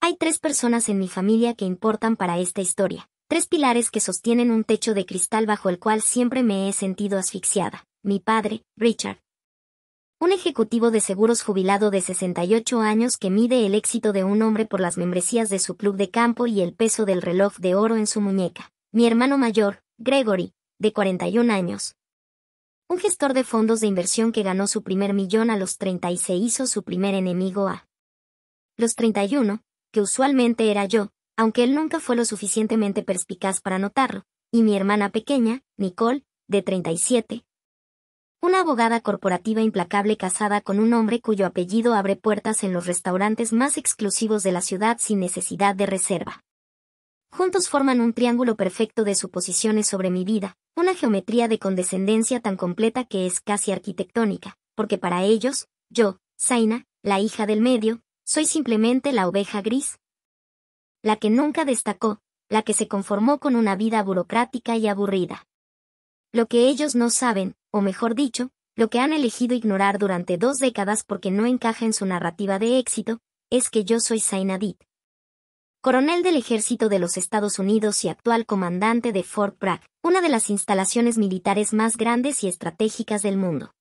Hay 3 personas en mi familia que importan para esta historia. 3 pilares que sostienen un techo de cristal bajo el cual siempre me he sentido asfixiada. Mi padre, Richard. Un ejecutivo de seguros jubilado de 68 años que mide el éxito de un hombre por las membresías de su club de campo y el peso del reloj de oro en su muñeca. Mi hermano mayor, Gregory, de 41 años. Un gestor de fondos de inversión que ganó su primer millón a los 30 y se hizo su primer enemigo a los 31, que usualmente era yo, aunque él nunca fue lo suficientemente perspicaz para notarlo, y mi hermana pequeña, Nicole, de 37. Una abogada corporativa implacable casada con un hombre cuyo apellido abre puertas en los restaurantes más exclusivos de la ciudad sin necesidad de reserva. Juntos forman un triángulo perfecto de suposiciones sobre mi vida, una geometría de condescendencia tan completa que es casi arquitectónica, porque para ellos, yo, Zaina, la hija del medio, soy simplemente la oveja gris. La que nunca destacó, la que se conformó con una vida burocrática y aburrida. Lo que ellos no saben, o mejor dicho, lo que han elegido ignorar durante 2 décadas porque no encaja en su narrativa de éxito, es que yo soy Zaina Hadid, coronel del Ejército de los Estados Unidos y actual comandante de Fort Bragg, una de las instalaciones militares más grandes y estratégicas del mundo.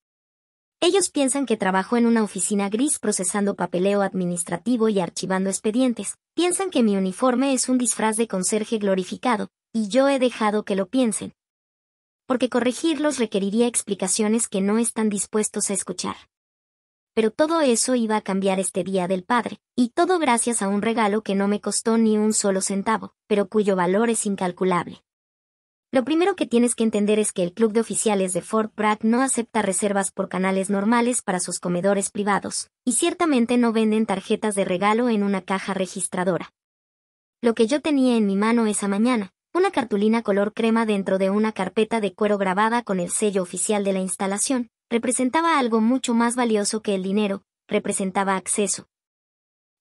Ellos piensan que trabajo en una oficina gris procesando papeleo administrativo y archivando expedientes. Piensan que mi uniforme es un disfraz de conserje glorificado, y yo he dejado que lo piensen. Porque corregirlos requeriría explicaciones que no están dispuestos a escuchar. Pero todo eso iba a cambiar este Día del Padre, y todo gracias a un regalo que no me costó ni un solo centavo, pero cuyo valor es incalculable. Lo primero que tienes que entender es que el Club de Oficiales de Fort Bragg no acepta reservas por canales normales para sus comedores privados, y ciertamente no venden tarjetas de regalo en una caja registradora. Lo que yo tenía en mi mano esa mañana, una cartulina color crema dentro de una carpeta de cuero grabada con el sello oficial de la instalación, representaba algo mucho más valioso que el dinero, representaba acceso.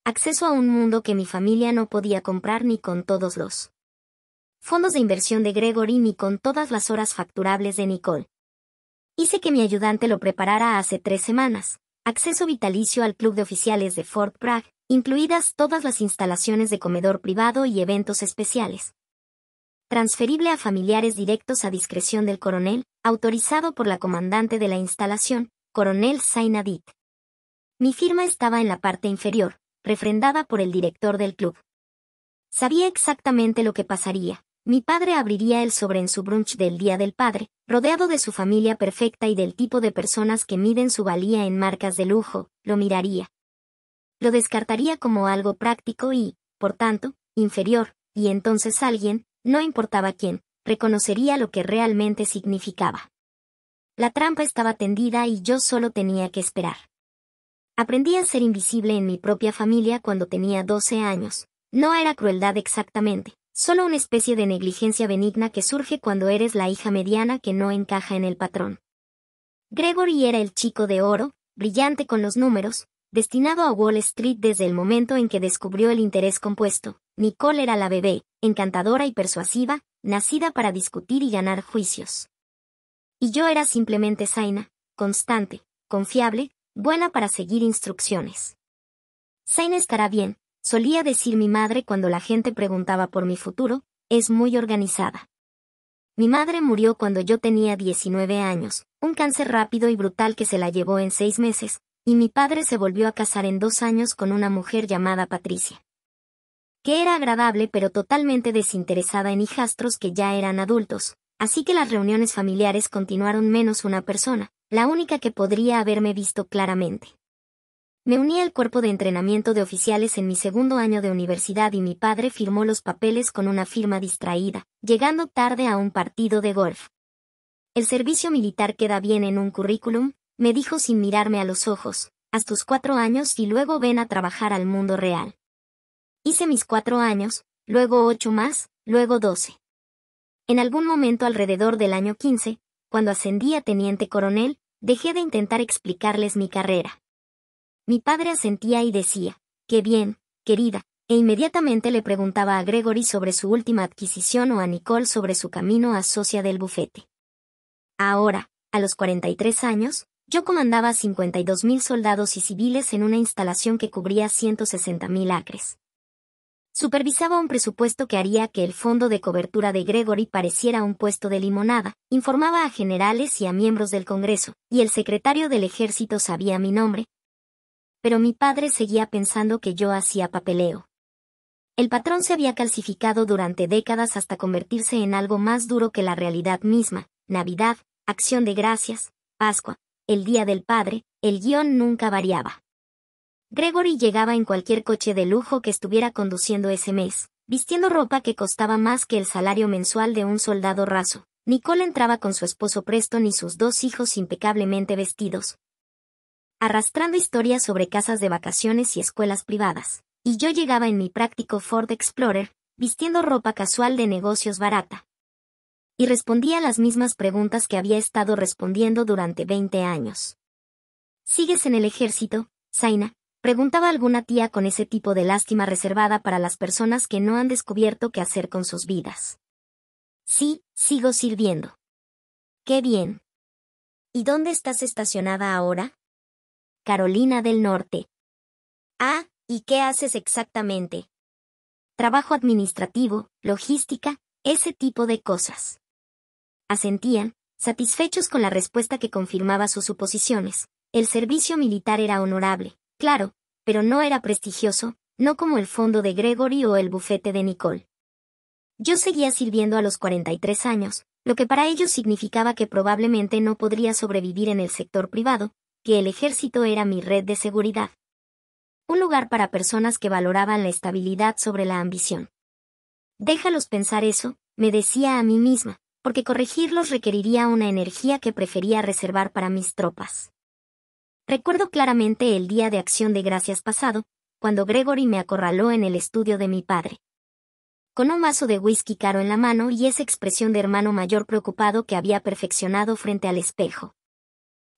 Acceso a un mundo que mi familia no podía comprar ni con todos los fondos de inversión de Gregory ni con todas las horas facturables de Nicole. Hice que mi ayudante lo preparara hace 3 semanas. Acceso vitalicio al Club de Oficiales de Fort Bragg, incluidas todas las instalaciones de comedor privado y eventos especiales. Transferible a familiares directos a discreción del coronel, autorizado por la comandante de la instalación, coronel Zaina Hadid. Mi firma estaba en la parte inferior, refrendada por el director del club. Sabía exactamente lo que pasaría. Mi padre abriría el sobre en su brunch del Día del Padre, rodeado de su familia perfecta y del tipo de personas que miden su valía en marcas de lujo, lo miraría. Lo descartaría como algo práctico y, por tanto, inferior, y entonces alguien, no importaba quién, reconocería lo que realmente significaba. La trampa estaba tendida y yo solo tenía que esperar. Aprendí a ser invisible en mi propia familia cuando tenía 12 años. No era crueldad exactamente. Solo una especie de negligencia benigna que surge cuando eres la hija mediana que no encaja en el patrón. Gregory era el chico de oro, brillante con los números, destinado a Wall Street desde el momento en que descubrió el interés compuesto. Nicole era la bebé, encantadora y persuasiva, nacida para discutir y ganar juicios. Y yo era simplemente Zaina, constante, confiable, buena para seguir instrucciones. Zaina estará bien, solía decir mi madre cuando la gente preguntaba por mi futuro, es muy organizada. Mi madre murió cuando yo tenía 19 años, un cáncer rápido y brutal que se la llevó en 6 meses, y mi padre se volvió a casar en 2 años con una mujer llamada Patricia, que era agradable pero totalmente desinteresada en hijastros que ya eran adultos, así que las reuniones familiares continuaron menos una persona, la única que podría haberme visto claramente. Me uní al cuerpo de entrenamiento de oficiales en mi 2º año de universidad y mi padre firmó los papeles con una firma distraída, llegando tarde a un partido de golf. El servicio militar queda bien en un currículum, me dijo sin mirarme a los ojos, haz tus 4 años y luego ven a trabajar al mundo real. Hice mis 4 años, luego 8 más, luego 12. En algún momento alrededor del año 15, cuando ascendí a teniente coronel, dejé de intentar explicarles mi carrera. Mi padre asentía y decía, qué bien, querida, e inmediatamente le preguntaba a Gregory sobre su última adquisición o a Nicole sobre su camino a socia del bufete. Ahora, a los 43 años, yo comandaba 52.000 soldados y civiles en una instalación que cubría 160.000 acres. Supervisaba un presupuesto que haría que el fondo de cobertura de Gregory pareciera un puesto de limonada, informaba a generales y a miembros del Congreso, y el secretario del Ejército sabía mi nombre. Pero mi padre seguía pensando que yo hacía papeleo. El patrón se había calcificado durante décadas hasta convertirse en algo más duro que la realidad misma: Navidad, Acción de Gracias, Pascua, el Día del Padre, el guión nunca variaba. Gregory llegaba en cualquier coche de lujo que estuviera conduciendo ese mes, vistiendo ropa que costaba más que el salario mensual de un soldado raso. Nicole entraba con su esposo Preston y sus 2 hijos impecablemente vestidos, arrastrando historias sobre casas de vacaciones y escuelas privadas. Y yo llegaba en mi práctico Ford Explorer, vistiendo ropa casual de negocios barata. Y respondía las mismas preguntas que había estado respondiendo durante 20 años. ¿Sigues en el ejército, Zaina?, preguntaba alguna tía con ese tipo de lástima reservada para las personas que no han descubierto qué hacer con sus vidas. Sí, sigo sirviendo. ¡Qué bien! ¿Y dónde estás estacionada ahora? Carolina del Norte. Ah, ¿y qué haces exactamente? Trabajo administrativo, logística, ese tipo de cosas. Asentían, satisfechos con la respuesta que confirmaba sus suposiciones. El servicio militar era honorable, claro, pero no era prestigioso, no como el fondo de Gregory o el bufete de Nicole. Yo seguía sirviendo a los 43 años, lo que para ellos significaba que probablemente no podría sobrevivir en el sector privado, que el ejército era mi red de seguridad. Un lugar para personas que valoraban la estabilidad sobre la ambición. Déjalos pensar eso, me decía a mí misma, porque corregirlos requeriría una energía que prefería reservar para mis tropas. Recuerdo claramente el día de Acción de Gracias pasado, cuando Gregory me acorraló en el estudio de mi padre. Con un vaso de whisky caro en la mano y esa expresión de hermano mayor preocupado que había perfeccionado frente al espejo.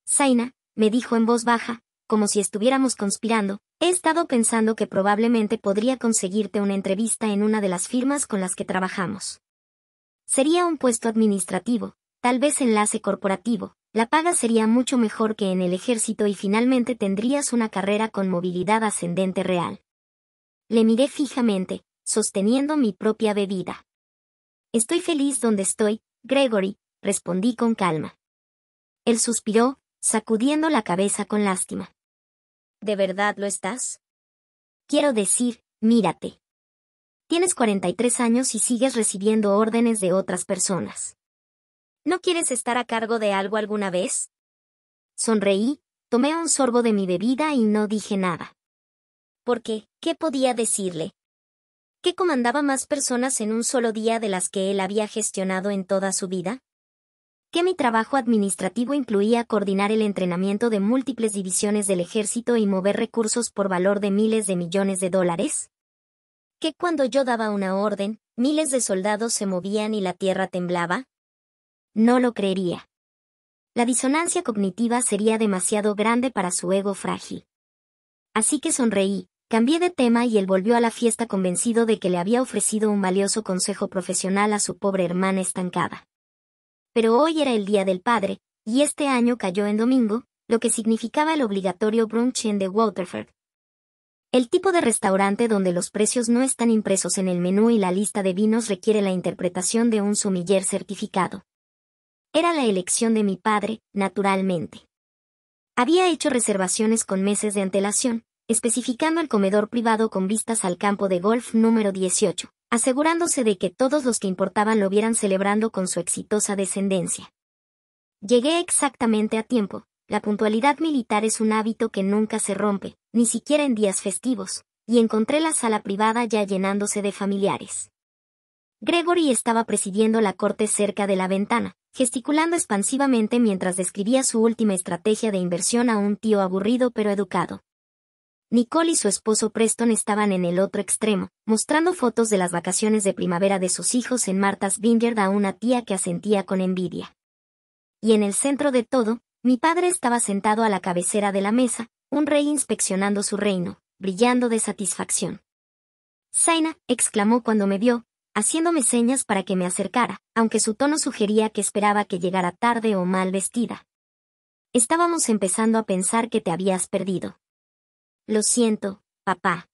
Zaina, me dijo en voz baja, como si estuviéramos conspirando, he estado pensando que probablemente podría conseguirte una entrevista en una de las firmas con las que trabajamos. Sería un puesto administrativo, tal vez enlace corporativo, la paga sería mucho mejor que en el ejército y finalmente tendrías una carrera con movilidad ascendente real. Le miré fijamente, sosteniendo mi propia bebida. Estoy feliz donde estoy, Gregory, respondí con calma. Él suspiró, sacudiendo la cabeza con lástima. ¿De verdad lo estás? Quiero decir, mírate. Tienes 43 años y sigues recibiendo órdenes de otras personas. ¿No quieres estar a cargo de algo alguna vez? Sonreí, tomé un sorbo de mi bebida y no dije nada. ¿Por qué? ¿Qué podía decirle? ¿Que comandaba más personas en un solo día de las que él había gestionado en toda su vida? ¿Que mi trabajo administrativo incluía coordinar el entrenamiento de múltiples divisiones del ejército y mover recursos por valor de miles de millones de dólares? ¿Que cuando yo daba una orden, miles de soldados se movían y la tierra temblaba? No lo creería. La disonancia cognitiva sería demasiado grande para su ego frágil. Así que sonreí, cambié de tema y él volvió a la fiesta convencido de que le había ofrecido un valioso consejo profesional a su pobre hermana estancada. Pero hoy era el Día del Padre, y este año cayó en domingo, lo que significaba el obligatorio brunch en The Waterford. El tipo de restaurante donde los precios no están impresos en el menú y la lista de vinos requiere la interpretación de un sommelier certificado. Era la elección de mi padre, naturalmente. Había hecho reservaciones con meses de antelación, especificando el comedor privado con vistas al campo de golf número 18, asegurándose de que todos los que importaban lo vieran celebrando con su exitosa descendencia. Llegué exactamente a tiempo. La puntualidad militar es un hábito que nunca se rompe, ni siquiera en días festivos, y encontré la sala privada ya llenándose de familiares. Gregory estaba presidiendo la corte cerca de la ventana, gesticulando expansivamente mientras describía su última estrategia de inversión a un tío aburrido pero educado. Nicole y su esposo Preston estaban en el otro extremo, mostrando fotos de las vacaciones de primavera de sus hijos en Martha's Vineyard a una tía que asentía con envidia. Y en el centro de todo, mi padre estaba sentado a la cabecera de la mesa, un rey inspeccionando su reino, brillando de satisfacción. Zaina, exclamó cuando me vio, haciéndome señas para que me acercara, aunque su tono sugería que esperaba que llegara tarde o mal vestida. Estábamos empezando a pensar que te habías perdido. Lo siento, papá.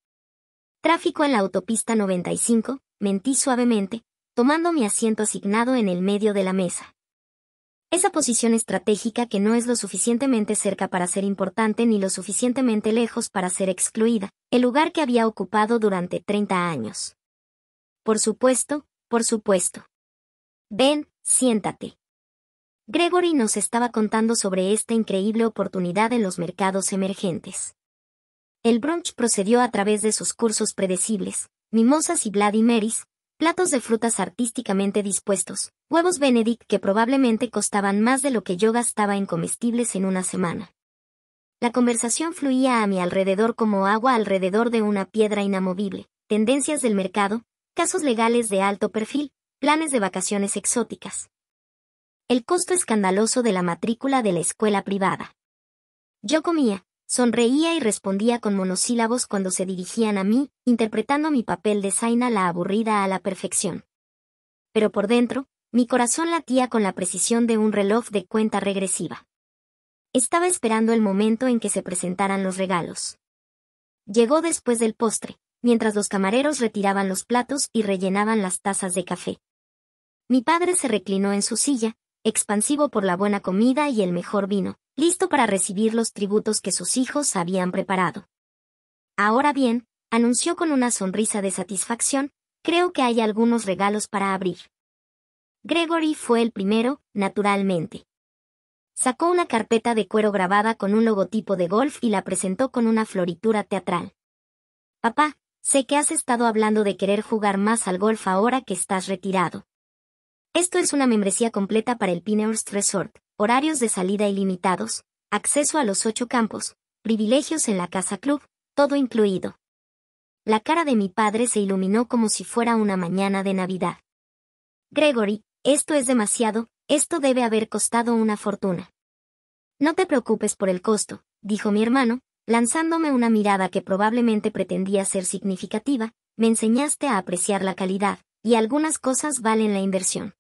Tráfico en la autopista 95, mentí suavemente, tomando mi asiento asignado en el medio de la mesa. Esa posición estratégica que no es lo suficientemente cerca para ser importante ni lo suficientemente lejos para ser excluida, el lugar que había ocupado durante 30 años. Por supuesto, por supuesto. Ven, siéntate. Gregory nos estaba contando sobre esta increíble oportunidad en los mercados emergentes. El brunch procedió a través de sus cursos predecibles, mimosas y Bloody Marys, platos de frutas artísticamente dispuestos, huevos Benedict que probablemente costaban más de lo que yo gastaba en comestibles en una semana. La conversación fluía a mi alrededor como agua alrededor de una piedra inamovible, tendencias del mercado, casos legales de alto perfil, planes de vacaciones exóticas. El costo escandaloso de la matrícula de la escuela privada. Yo comía, sonreía y respondía con monosílabos cuando se dirigían a mí, interpretando mi papel de Zaina la aburrida a la perfección. Pero por dentro, mi corazón latía con la precisión de un reloj de cuenta regresiva. Estaba esperando el momento en que se presentaran los regalos. Llegó después del postre, mientras los camareros retiraban los platos y rellenaban las tazas de café. Mi padre se reclinó en su silla, expansivo por la buena comida y el mejor vino, listo para recibir los tributos que sus hijos habían preparado. Ahora bien, anunció con una sonrisa de satisfacción, creo que hay algunos regalos para abrir. Gregory fue el primero, naturalmente. Sacó una carpeta de cuero grabada con un logotipo de golf y la presentó con una floritura teatral. Papá, sé que has estado hablando de querer jugar más al golf ahora que estás retirado. Esto es una membresía completa para el Pinehurst Resort, horarios de salida ilimitados, acceso a los 8 campos, privilegios en la casa club, todo incluido. La cara de mi padre se iluminó como si fuera una mañana de Navidad. Gregory, esto es demasiado, esto debe haber costado una fortuna. No te preocupes por el costo, dijo mi hermano, lanzándome una mirada que probablemente pretendía ser significativa, me enseñaste a apreciar la calidad, y algunas cosas valen la inversión.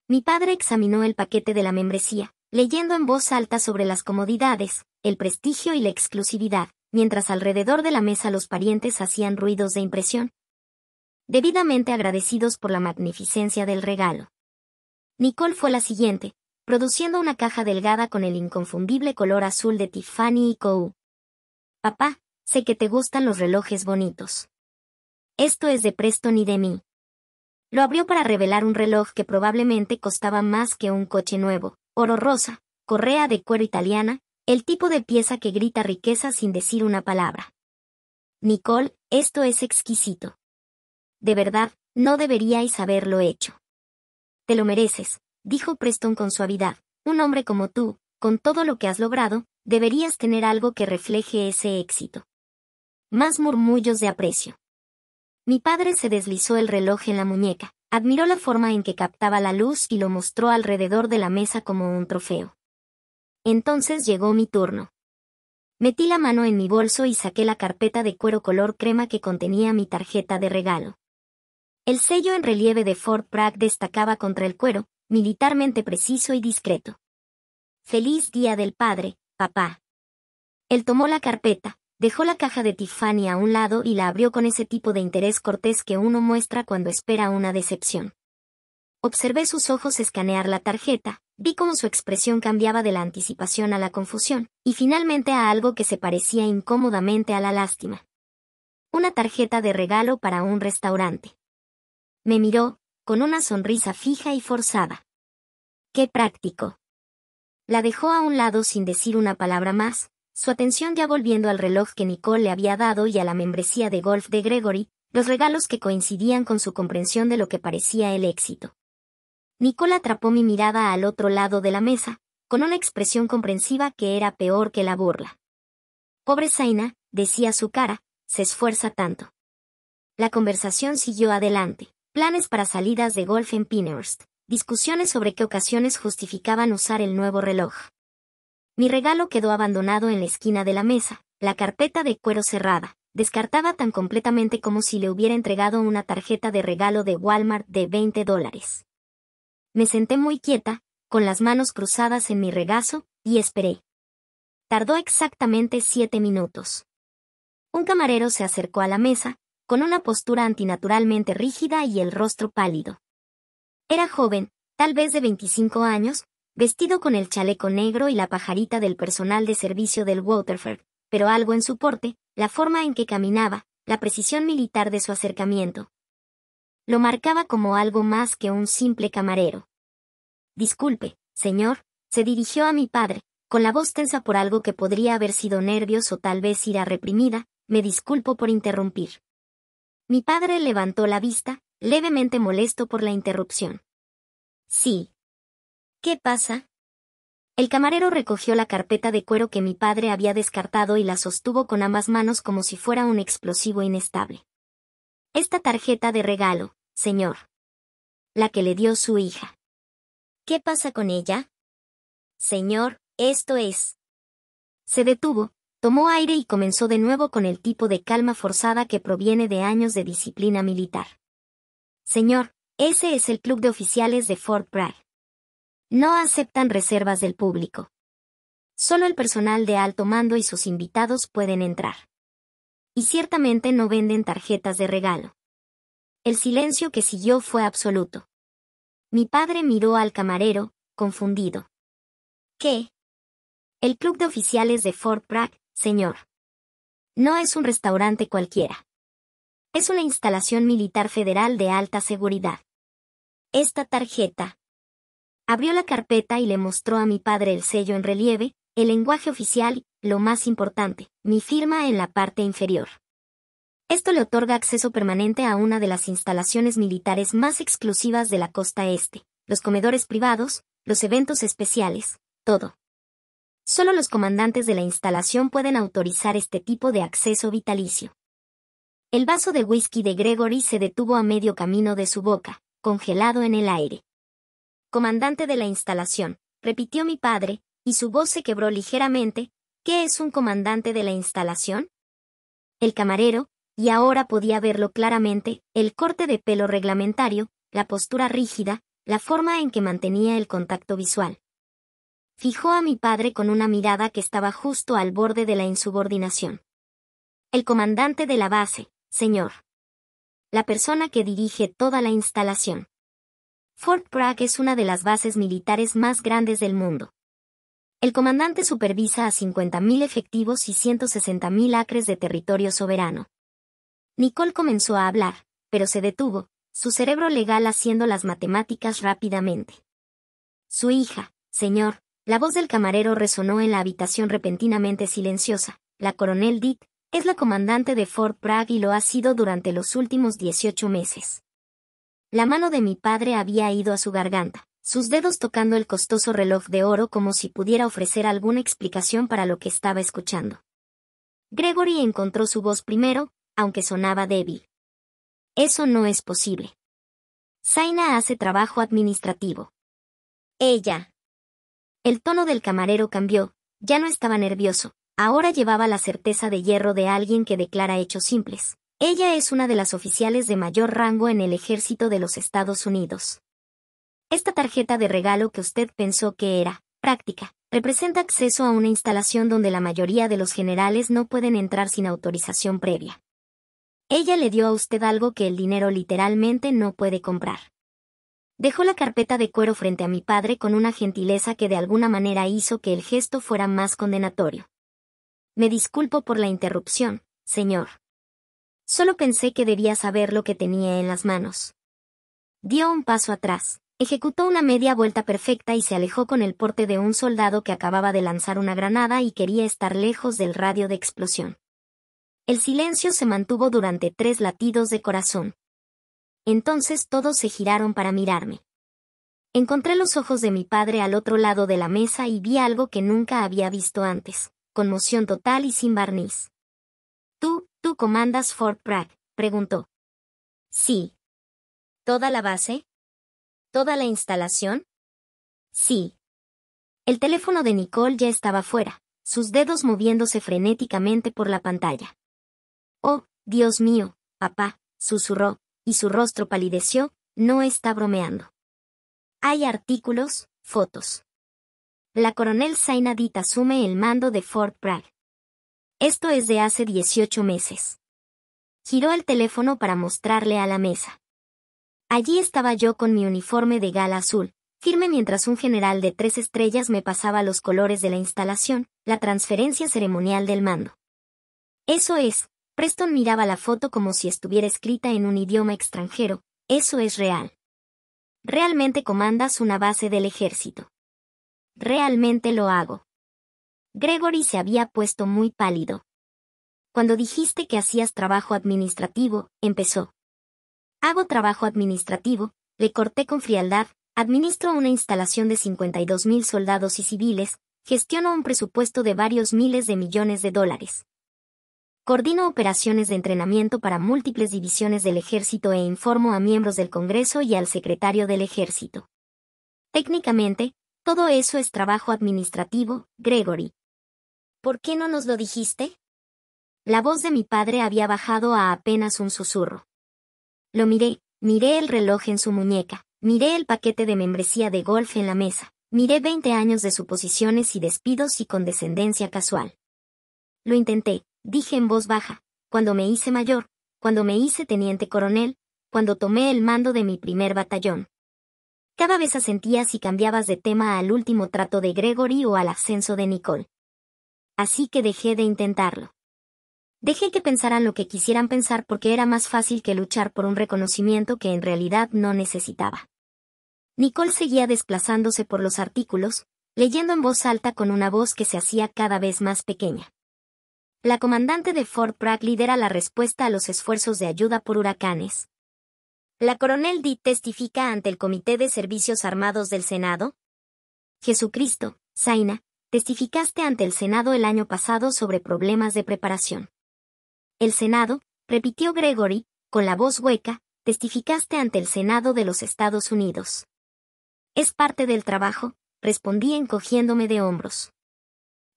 Mi padre examinó el paquete de la membresía, leyendo en voz alta sobre las comodidades, el prestigio y la exclusividad, mientras alrededor de la mesa los parientes hacían ruidos de impresión. Debidamente agradecidos por la magnificencia del regalo. Nicole fue la siguiente, produciendo una caja delgada con el inconfundible color azul de Tiffany & Co. Papá, sé que te gustan los relojes bonitos. Esto es de Preston y de mí. Lo abrió para revelar un reloj que probablemente costaba más que un coche nuevo, oro rosa, correa de cuero italiana, el tipo de pieza que grita riqueza sin decir una palabra. Nicole, esto es exquisito. De verdad, no deberíais haberlo hecho. Te lo mereces, dijo Preston con suavidad. Un hombre como tú, con todo lo que has logrado, deberías tener algo que refleje ese éxito. Más murmullos de aprecio. Mi padre se deslizó el reloj en la muñeca, admiró la forma en que captaba la luz y lo mostró alrededor de la mesa como un trofeo. Entonces llegó mi turno. Metí la mano en mi bolso y saqué la carpeta de cuero color crema que contenía mi tarjeta de regalo. El sello en relieve de Fort Bragg destacaba contra el cuero, militarmente preciso y discreto. Feliz Día del Padre, papá. Él tomó la carpeta, dejó la caja de Tiffany a un lado y la abrió con ese tipo de interés cortés que uno muestra cuando espera una decepción. Observé sus ojos escanear la tarjeta, vi cómo su expresión cambiaba de la anticipación a la confusión, y finalmente a algo que se parecía incómodamente a la lástima. Una tarjeta de regalo para un restaurante. Me miró, con una sonrisa fija y forzada. ¡Qué práctico! La dejó a un lado sin decir una palabra más, su atención ya volviendo al reloj que Nicole le había dado y a la membresía de golf de Gregory, los regalos que coincidían con su comprensión de lo que parecía el éxito. Nicole atrapó mi mirada al otro lado de la mesa, con una expresión comprensiva que era peor que la burla. Pobre Zaina, decía su cara, se esfuerza tanto. La conversación siguió adelante, planes para salidas de golf en Pinehurst, discusiones sobre qué ocasiones justificaban usar el nuevo reloj. Mi regalo quedó abandonado en la esquina de la mesa, la carpeta de cuero cerrada, descartada tan completamente como si le hubiera entregado una tarjeta de regalo de Walmart de $20. Me senté muy quieta, con las manos cruzadas en mi regazo, y esperé. Tardó exactamente 7 minutos. Un camarero se acercó a la mesa, con una postura antinaturalmente rígida y el rostro pálido. Era joven, tal vez de 25 años, vestido con el chaleco negro y la pajarita del personal de servicio del Waterford, pero algo en su porte, la forma en que caminaba, la precisión militar de su acercamiento, lo marcaba como algo más que un simple camarero. Disculpe, señor, se dirigió a mi padre, con la voz tensa por algo que podría haber sido nervios o tal vez ira reprimida. Me disculpo por interrumpir. Mi padre levantó la vista, levemente molesto por la interrupción. Sí. ¿Qué pasa? El camarero recogió la carpeta de cuero que mi padre había descartado y la sostuvo con ambas manos como si fuera un explosivo inestable. Esta tarjeta de regalo, señor. La que le dio su hija. ¿Qué pasa con ella? Señor, esto es. Se detuvo, tomó aire y comenzó de nuevo con el tipo de calma forzada que proviene de años de disciplina militar. Señor, ese es el club de oficiales de Fort Bragg. No aceptan reservas del público. Solo el personal de alto mando y sus invitados pueden entrar. Y ciertamente no venden tarjetas de regalo. El silencio que siguió fue absoluto. Mi padre miró al camarero, confundido. ¿Qué? El club de oficiales de Fort Bragg, señor. No es un restaurante cualquiera. Es una instalación militar federal de alta seguridad. Esta tarjeta. Abrió la carpeta y le mostró a mi padre el sello en relieve, el lenguaje oficial, lo más importante, mi firma en la parte inferior. Esto le otorga acceso permanente a una de las instalaciones militares más exclusivas de la costa este, los comedores privados, los eventos especiales, todo. Solo los comandantes de la instalación pueden autorizar este tipo de acceso vitalicio. El vaso de whisky de Gregory se detuvo a medio camino de su boca, congelado en el aire. Comandante de la instalación, repitió mi padre, y su voz se quebró ligeramente. ¿Qué es un comandante de la instalación? El camarero, y ahora podía verlo claramente, el corte de pelo reglamentario, la postura rígida, la forma en que mantenía el contacto visual. Fijó a mi padre con una mirada que estaba justo al borde de la insubordinación. El comandante de la base, señor. La persona que dirige toda la instalación. Fort Bragg es una de las bases militares más grandes del mundo. El comandante supervisa a 50.000 efectivos y 160.000 acres de territorio soberano. Nicole comenzó a hablar, pero se detuvo, su cerebro legal haciendo las matemáticas rápidamente. Su hija, señor. La voz del camarero resonó en la habitación repentinamente silenciosa. La coronel Dick es la comandante de Fort Bragg y lo ha sido durante los últimos 18 meses. La mano de mi padre había ido a su garganta, sus dedos tocando el costoso reloj de oro como si pudiera ofrecer alguna explicación para lo que estaba escuchando. Gregory encontró su voz primero, aunque sonaba débil. Eso no es posible. Zaina hace trabajo administrativo. Ella. El tono del camarero cambió, ya no estaba nervioso, ahora llevaba la certeza de hierro de alguien que declara hechos simples. Ella es una de las oficiales de mayor rango en el ejército de los Estados Unidos. Esta tarjeta de regalo que usted pensó que era práctica, representa acceso a una instalación donde la mayoría de los generales no pueden entrar sin autorización previa. Ella le dio a usted algo que el dinero literalmente no puede comprar. Dejó la carpeta de cuero frente a mi padre con una gentileza que de alguna manera hizo que el gesto fuera más condenatorio. Me disculpo por la interrupción, señor. Solo pensé que debía saber lo que tenía en las manos. Dio un paso atrás, ejecutó una media vuelta perfecta y se alejó con el porte de un soldado que acababa de lanzar una granada y quería estar lejos del radio de explosión. El silencio se mantuvo durante 3 latidos de corazón. Entonces todos se giraron para mirarme. Encontré los ojos de mi padre al otro lado de la mesa y vi algo que nunca había visto antes, conmoción total y sin barniz. ¿Tú comandas Fort Bragg?, preguntó. Sí. ¿Toda la base? ¿Toda la instalación? Sí. El teléfono de Nicole ya estaba fuera, sus dedos moviéndose frenéticamente por la pantalla. Oh, Dios mío, papá, susurró, y su rostro palideció, no está bromeando. Hay artículos, fotos. La coronel Zaina Ditt asume el mando de Fort Bragg. Esto es de hace 18 meses. Giró el teléfono para mostrarle a la mesa. Allí estaba yo con mi uniforme de gala azul, firme mientras un general de 3 estrellas me pasaba los colores de la instalación, la transferencia ceremonial del mando. Eso es, Preston miraba la foto como si estuviera escrita en un idioma extranjero, eso es real. Realmente comandas una base del ejército. Realmente lo hago. Gregory se había puesto muy pálido. Cuando dijiste que hacías trabajo administrativo, empezó. Hago trabajo administrativo, le corté con frialdad, administro una instalación de 52,000 soldados y civiles, gestiono un presupuesto de varios miles de millones de dólares. Coordino operaciones de entrenamiento para múltiples divisiones del ejército e informo a miembros del Congreso y al secretario del ejército. Técnicamente, todo eso es trabajo administrativo, Gregory. ¿Por qué no nos lo dijiste? La voz de mi padre había bajado a apenas un susurro. Lo miré el reloj en su muñeca, miré el paquete de membresía de golf en la mesa, miré 20 años de suposiciones y despidos y condescendencia casual. Lo intenté, dije en voz baja, cuando me hice mayor, cuando me hice teniente coronel, cuando tomé el mando de mi primer batallón. Cada vez asentías y cambiabas de tema al último trato de Gregory o al ascenso de Nicole. Así que dejé de intentarlo. Dejé que pensaran lo que quisieran pensar porque era más fácil que luchar por un reconocimiento que en realidad no necesitaba. Nicole seguía desplazándose por los artículos, leyendo en voz alta con una voz que se hacía cada vez más pequeña. La comandante de Fort Bragg lidera la respuesta a los esfuerzos de ayuda por huracanes. ¿La coronel Dee testifica ante el Comité de Servicios Armados del Senado? Jesucristo, Zaina, testificaste ante el Senado el año pasado sobre problemas de preparación. El Senado, repitió Gregory, con la voz hueca, testificaste ante el Senado de los Estados Unidos. Es parte del trabajo, respondí encogiéndome de hombros.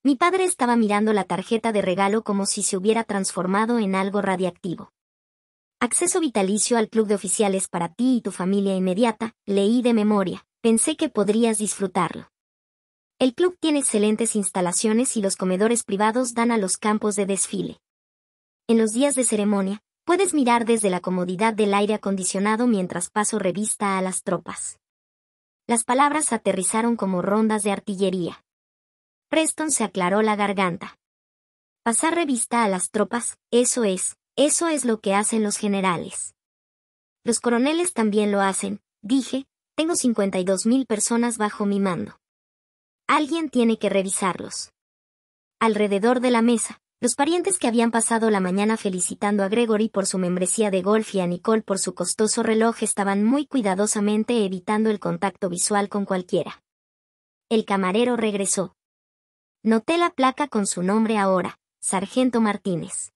Mi padre estaba mirando la tarjeta de regalo como si se hubiera transformado en algo radiactivo. Acceso vitalicio al club de oficiales para ti y tu familia inmediata, leí de memoria, pensé que podrías disfrutarlo. El club tiene excelentes instalaciones y los comedores privados dan a los campos de desfile. En los días de ceremonia, puedes mirar desde la comodidad del aire acondicionado mientras paso revista a las tropas. Las palabras aterrizaron como rondas de artillería. Preston se aclaró la garganta. Pasar revista a las tropas, eso es lo que hacen los generales. Los coroneles también lo hacen, dije, tengo 52,000 personas bajo mi mando. Alguien tiene que revisarlos. Alrededor de la mesa, los parientes que habían pasado la mañana felicitando a Gregory por su membresía de golf y a Nicole por su costoso reloj estaban muy cuidadosamente evitando el contacto visual con cualquiera. El camarero regresó. Noté la placa con su nombre ahora, Sargento Martínez.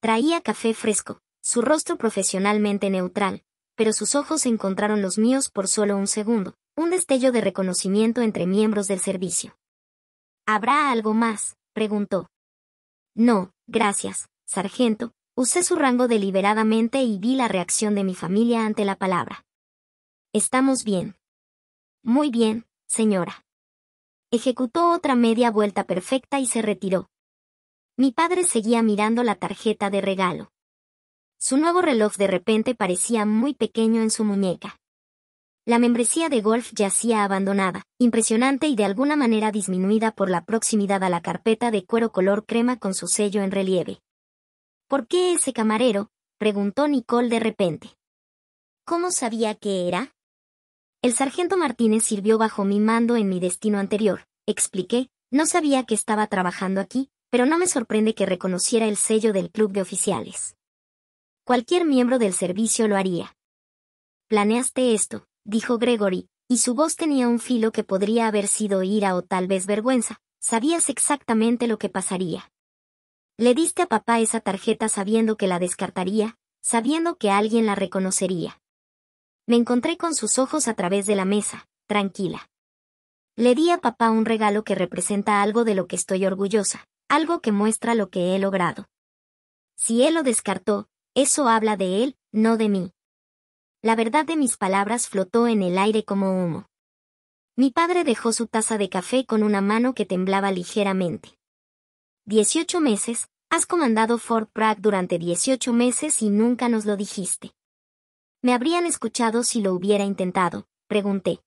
Traía café fresco, su rostro profesionalmente neutral, pero sus ojos encontraron los míos por solo un segundo, un destello de reconocimiento entre miembros del servicio. ¿Habrá algo más?, preguntó. No, gracias, sargento, usé su rango deliberadamente y vi la reacción de mi familia ante la palabra. Estamos bien. Muy bien, señora. Ejecutó otra media vuelta perfecta y se retiró. Mi padre seguía mirando la tarjeta de regalo. Su nuevo reloj de repente parecía muy pequeño en su muñeca. La membresía de golf yacía abandonada, impresionante y de alguna manera disminuida por la proximidad a la carpeta de cuero color crema con su sello en relieve. ¿Por qué ese camarero?, preguntó Nicole de repente. ¿Cómo sabía que era? El sargento Martínez sirvió bajo mi mando en mi destino anterior, expliqué, no sabía que estaba trabajando aquí, pero no me sorprende que reconociera el sello del club de oficiales. Cualquier miembro del servicio lo haría. Planeaste esto, dijo Gregory, y su voz tenía un filo que podría haber sido ira o tal vez vergüenza. Sabías exactamente lo que pasaría. Le diste a papá esa tarjeta sabiendo que la descartaría, sabiendo que alguien la reconocería. Me encontré con sus ojos a través de la mesa, tranquila. Le di a papá un regalo que representa algo de lo que estoy orgullosa, algo que muestra lo que he logrado. Si él lo descartó, eso habla de él, no de mí. La verdad de mis palabras flotó en el aire como humo. Mi padre dejó su taza de café con una mano que temblaba ligeramente. 18 meses, Has comandado Fort Bragg durante 18 meses y nunca nos lo dijiste. ¿Me habrían escuchado si lo hubiera intentado?, pregunté.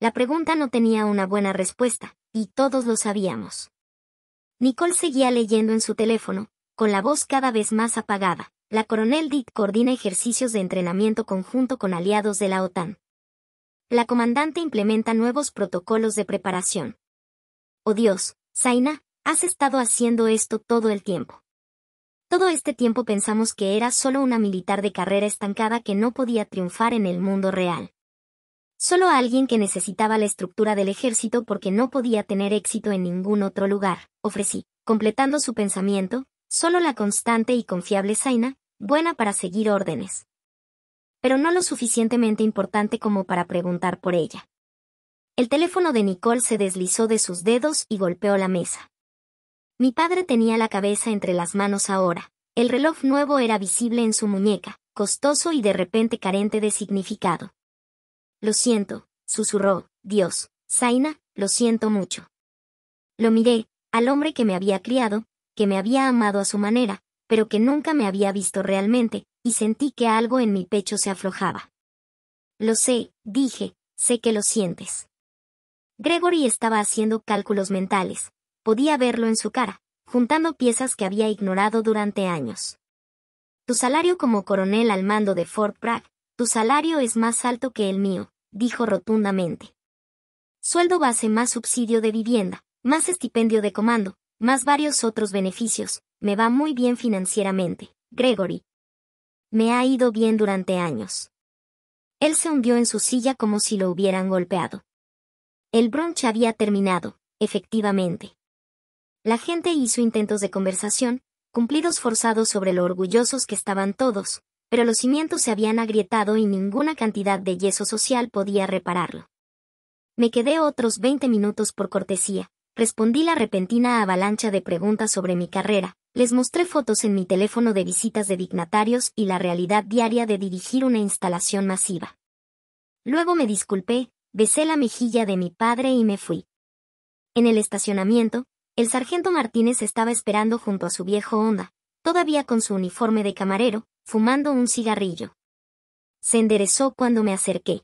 La pregunta no tenía una buena respuesta, y todos lo sabíamos. Nicole seguía leyendo en su teléfono, con la voz cada vez más apagada. La coronel Dick coordina ejercicios de entrenamiento conjunto con aliados de la OTAN. La comandante implementa nuevos protocolos de preparación. Oh Dios, Zaina, has estado haciendo esto todo el tiempo. Todo este tiempo pensamos que era solo una militar de carrera estancada que no podía triunfar en el mundo real. Solo alguien que necesitaba la estructura del ejército porque no podía tener éxito en ningún otro lugar, ofrecí, completando su pensamiento, solo la constante y confiable Zaina, buena para seguir órdenes. Pero no lo suficientemente importante como para preguntar por ella. El teléfono de Nicole se deslizó de sus dedos y golpeó la mesa. Mi padre tenía la cabeza entre las manos ahora. El reloj nuevo era visible en su muñeca, costoso y de repente carente de significado. Lo siento, susurró, Dios, Zaina, lo siento mucho. Lo miré, al hombre que me había criado, que me había amado a su manera, pero que nunca me había visto realmente, y sentí que algo en mi pecho se aflojaba. Lo sé, dije, sé que lo sientes. Gregory estaba haciendo cálculos mentales, podía verlo en su cara, juntando piezas que había ignorado durante años. Tu salario como coronel al mando de Fort Bragg, tu salario es más alto que el mío, dijo rotundamente. Sueldo base más subsidio de vivienda, más estipendio de comando, más varios otros beneficios, me va muy bien financieramente, Gregory. Me ha ido bien durante años. Él se hundió en su silla como si lo hubieran golpeado. El brunch había terminado, efectivamente. La gente hizo intentos de conversación, cumplidos forzados sobre lo orgullosos que estaban todos, pero los cimientos se habían agrietado y ninguna cantidad de yeso social podía repararlo. Me quedé otros 20 minutos por cortesía, respondí la repentina avalancha de preguntas sobre mi carrera, les mostré fotos en mi teléfono de visitas de dignatarios y la realidad diaria de dirigir una instalación masiva. Luego me disculpé, besé la mejilla de mi padre y me fui. En el estacionamiento, el sargento Martínez estaba esperando junto a su viejo Honda, todavía con su uniforme de camarero, fumando un cigarrillo. Se enderezó cuando me acerqué.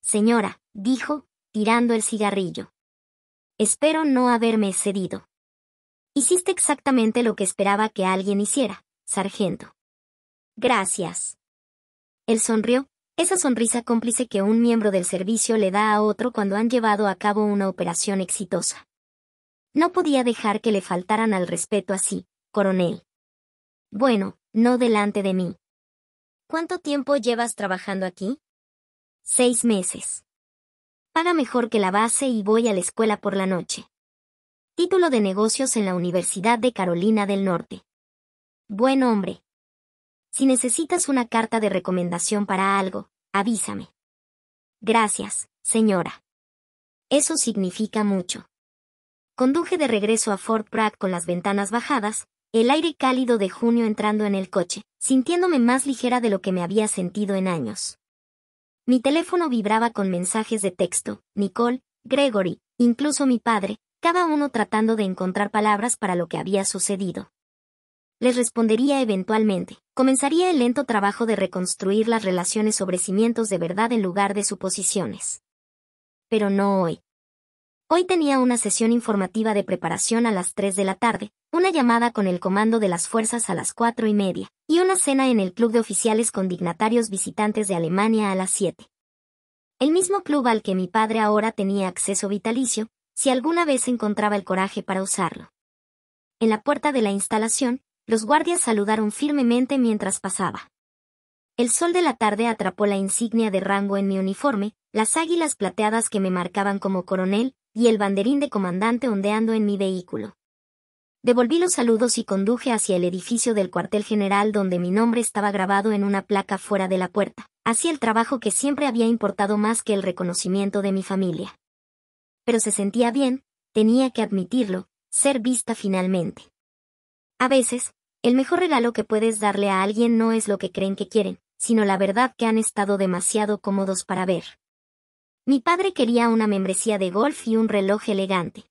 Señora, dijo, tirando el cigarrillo. Espero no haberme excedido. Hiciste exactamente lo que esperaba que alguien hiciera, sargento. Gracias. Él sonrió, esa sonrisa cómplice que un miembro del servicio le da a otro cuando han llevado a cabo una operación exitosa. No podía dejar que le faltaran al respeto así, coronel. Bueno, no delante de mí. ¿Cuánto tiempo llevas trabajando aquí? 6 meses. Paga mejor que la base y voy a la escuela por la noche. Título de negocios en la Universidad de Carolina del Norte. Buen hombre. Si necesitas una carta de recomendación para algo, avísame. Gracias, señora. Eso significa mucho. Conduje de regreso a Fort Bragg con las ventanas bajadas, el aire cálido de junio entrando en el coche, sintiéndome más ligera de lo que me había sentido en años. Mi teléfono vibraba con mensajes de texto, Nicole, Gregory, incluso mi padre, cada uno tratando de encontrar palabras para lo que había sucedido. Les respondería eventualmente. Comenzaría el lento trabajo de reconstruir las relaciones sobre cimientos de verdad en lugar de suposiciones. Pero no hoy. Hoy tenía una sesión informativa de preparación a las 3 de la tarde, una llamada con el comando de las fuerzas a las 4:30, y una cena en el club de oficiales con dignatarios visitantes de Alemania a las 7. El mismo club al que mi padre ahora tenía acceso vitalicio, si alguna vez encontraba el coraje para usarlo. En la puerta de la instalación, los guardias saludaron firmemente mientras pasaba. El sol de la tarde atrapó la insignia de rango en mi uniforme, las águilas plateadas que me marcaban como coronel, y el banderín de comandante ondeando en mi vehículo. Devolví los saludos y conduje hacia el edificio del cuartel general donde mi nombre estaba grabado en una placa fuera de la puerta. Hacía el trabajo que siempre había importado más que el reconocimiento de mi familia. Pero se sentía bien, tenía que admitirlo, ser vista finalmente. A veces, el mejor regalo que puedes darle a alguien no es lo que creen que quieren, sino la verdad que han estado demasiado cómodos para ver. Mi padre quería una membresía de golf y un reloj elegante.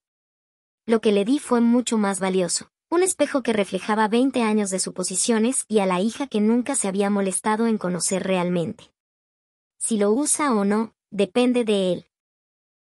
Lo que le di fue mucho más valioso, Un espejo que reflejaba 20 años de suposiciones y a la hija que nunca se había molestado en conocer realmente. Si lo usa o no, depende de él.